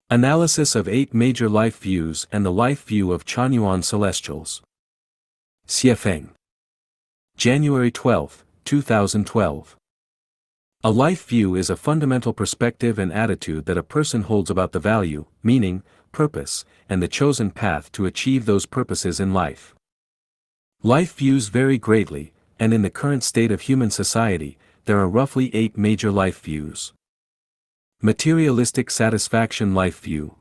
Analysis of 8 major life views and the life view of Chanyuan celestials. Xiefeng. January 12, 2012. A life view is a fundamental perspective and attitude that a person holds about the value, meaning, purpose, and the chosen path to achieve those purposes in life. Life views vary greatly, and in the current state of human society, there are roughly 8 major life views. Materialistic satisfaction life view.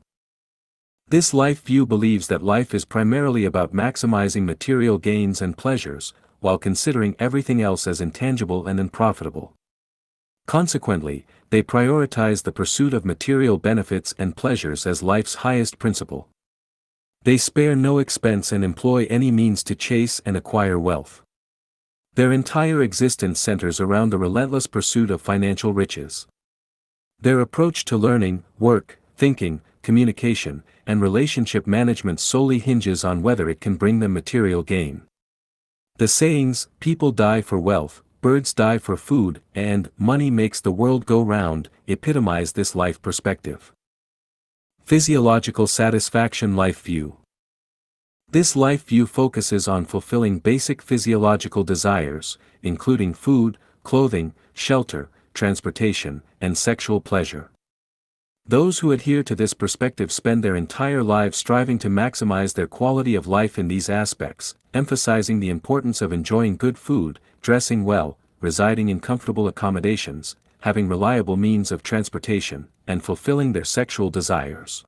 This life view believes that life is primarily about maximizing material gains and pleasures, while considering everything else as intangible and unprofitable. Consequently, they prioritize the pursuit of material benefits and pleasures as life's highest principle. They spare no expense and employ any means to chase and acquire wealth. Their entire existence centers around the relentless pursuit of financial riches. Their approach to learning, work, thinking, communication, and relationship management solely hinges on whether it can bring them material gain. The sayings, "people die for wealth, birds die for food," and "money makes the world go round," epitomize this life perspective. Physiological satisfaction life view. This life view focuses on fulfilling basic physiological desires, including food, clothing, shelter, transportation, and sexual pleasure. Those who adhere to this perspective spend their entire lives striving to maximize their quality of life in these aspects, emphasizing the importance of enjoying good food, dressing well, residing in comfortable accommodations, having reliable means of transportation, and fulfilling their sexual desires.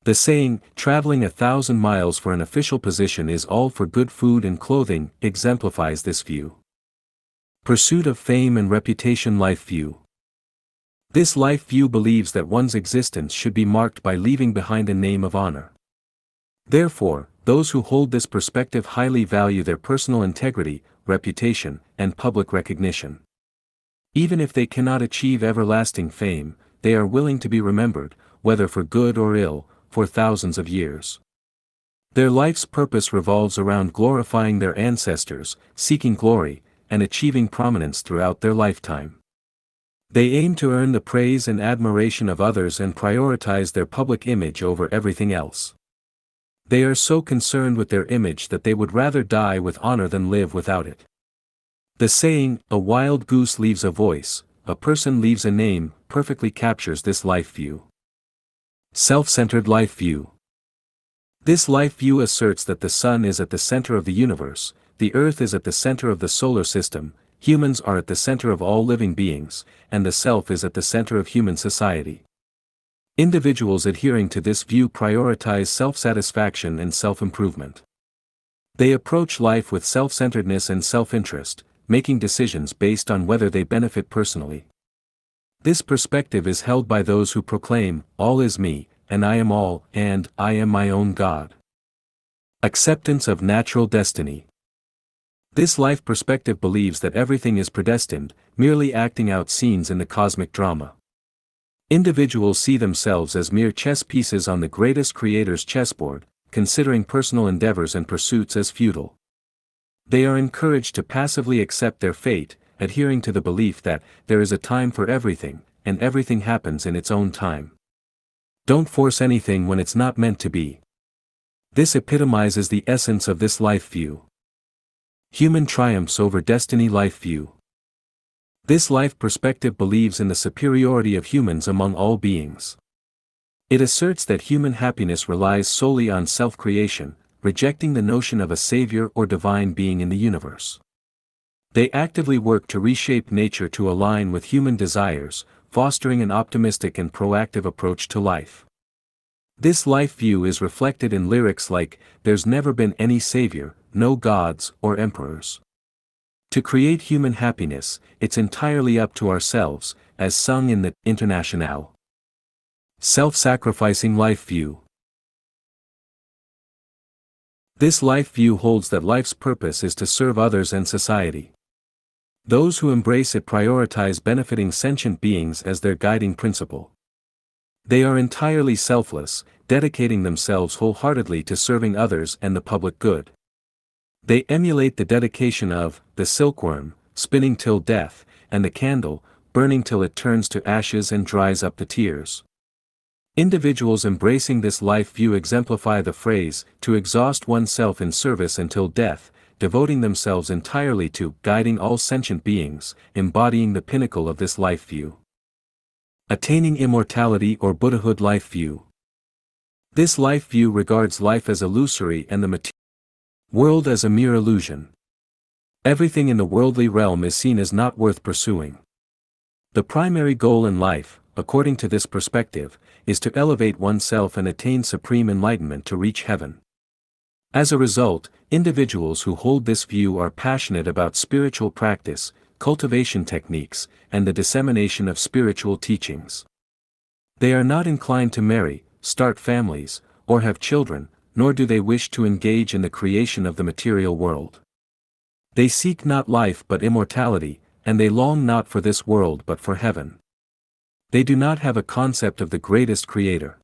The saying, "traveling 1,000 miles for an official position is all for good food and clothing," exemplifies this view. Pursuit of fame and reputation life view. This life view believes that one's existence should be marked by leaving behind a name of honor. Therefore, those who hold this perspective highly value their personal integrity, reputation, and public recognition. Even if they cannot achieve everlasting fame, they are willing to be remembered, whether for good or ill, for thousands of years. Their life's purpose revolves around glorifying their ancestors, seeking glory, and achieving prominence throughout their lifetime. They aim to earn the praise and admiration of others and prioritize their public image over everything else. They are so concerned with their image that they would rather die with honor than live without it. The saying, "a wild goose leaves a voice, a person leaves a name," perfectly captures this life view. Self-centered life view. This life view asserts that the sun is at the center of the universe, the earth is at the center of the solar system, humans are at the center of all living beings, and the self is at the center of human society. Individuals adhering to this view prioritize self-satisfaction and self-improvement. They approach life with self-centeredness and self-interest, making decisions based on whether they benefit personally. This perspective is held by those who proclaim, "all is me, and I am all, and I am my own God." Acceptance of natural destiny. This life perspective believes that everything is predestined, merely acting out scenes in the cosmic drama. Individuals see themselves as mere chess pieces on the greatest creator's chessboard, considering personal endeavors and pursuits as futile. They are encouraged to passively accept their fate, adhering to the belief that there is a time for everything, and everything happens in its own time. Don't force anything when it's not meant to be. This epitomizes the essence of this life view. Human triumphs over destiny life view. This life perspective believes in the superiority of humans among all beings. It asserts that human happiness relies solely on self-creation, rejecting the notion of a savior or divine being in the universe. They actively work to reshape nature to align with human desires, fostering an optimistic and proactive approach to life. This life view is reflected in lyrics like, "There's never been any savior, no gods or emperors. To create human happiness, it's entirely up to ourselves," as sung in the Internationale. Self-sacrificing life view. This life view holds that life's purpose is to serve others and society. Those who embrace it prioritize benefiting sentient beings as their guiding principle. They are entirely selfless, dedicating themselves wholeheartedly to serving others and the public good. They emulate the dedication of the silkworm, spinning till death, and the candle, burning till it turns to ashes and dries up the tears. Individuals embracing this life view exemplify the phrase, to exhaust oneself in service until death, devoting themselves entirely to guiding all sentient beings, embodying the pinnacle of this life view. Attaining immortality or Buddhahood life view. This life view regards life as illusory and the material world as a mere illusion. Everything in the worldly realm is seen as not worth pursuing. The primary goal in life, according to this perspective, is to elevate oneself and attain supreme enlightenment to reach heaven. As a result, individuals who hold this view are passionate about spiritual practice, cultivation techniques, and the dissemination of spiritual teachings. They are not inclined to marry, start families, or have children, nor do they wish to engage in the creation of the material world. They seek not life but immortality, and they long not for this world but for heaven. They do not have a concept of the greatest creator.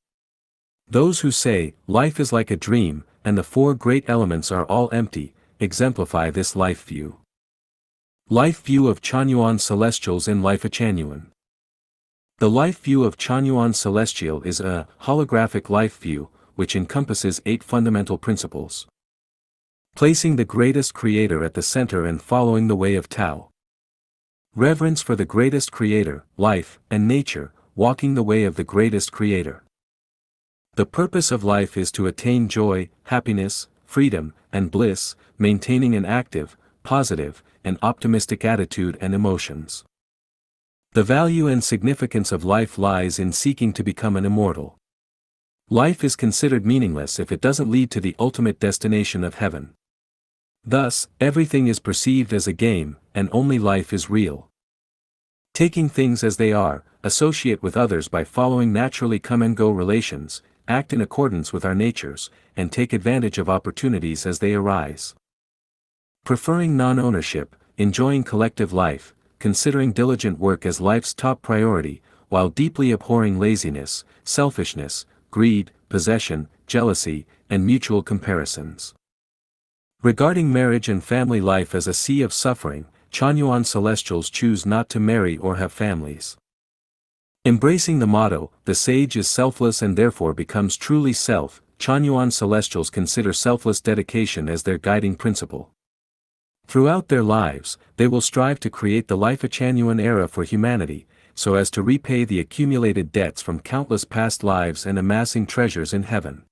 Those who say, life is like a dream, and the four great elements are all empty, exemplify this life view. Life view of Chanyuan celestials in Lifechanyuan. The life view of Chanyuan celestial is a holographic life view, which encompasses 8 fundamental principles. Placing the greatest creator at the center and following the way of Tao. Reverence for the greatest creator, life, and nature, walking the way of the greatest creator. The purpose of life is to attain joy, happiness, freedom, and bliss, maintaining an active, positive, and optimistic attitude and emotions. The value and significance of life lies in seeking to become an immortal. Life is considered meaningless if it doesn't lead to the ultimate destination of heaven. Thus, everything is perceived as a game, and only life is real. Taking things as they are, associate with others by following naturally come-and-go relations, act in accordance with our natures, and take advantage of opportunities as they arise. Preferring non-ownership, enjoying collective life, considering diligent work as life's top priority, while deeply abhorring laziness, selfishness, greed, possession, jealousy, and mutual comparisons. Regarding marriage and family life as a sea of suffering, Chanyuan celestials choose not to marry or have families. Embracing the motto, the sage is selfless and therefore becomes truly self, Chanyuan celestials consider selfless dedication as their guiding principle. Throughout their lives, they will strive to create the Lifechanyuan era for humanity, so as to repay the accumulated debts from countless past lives and amassing treasures in heaven.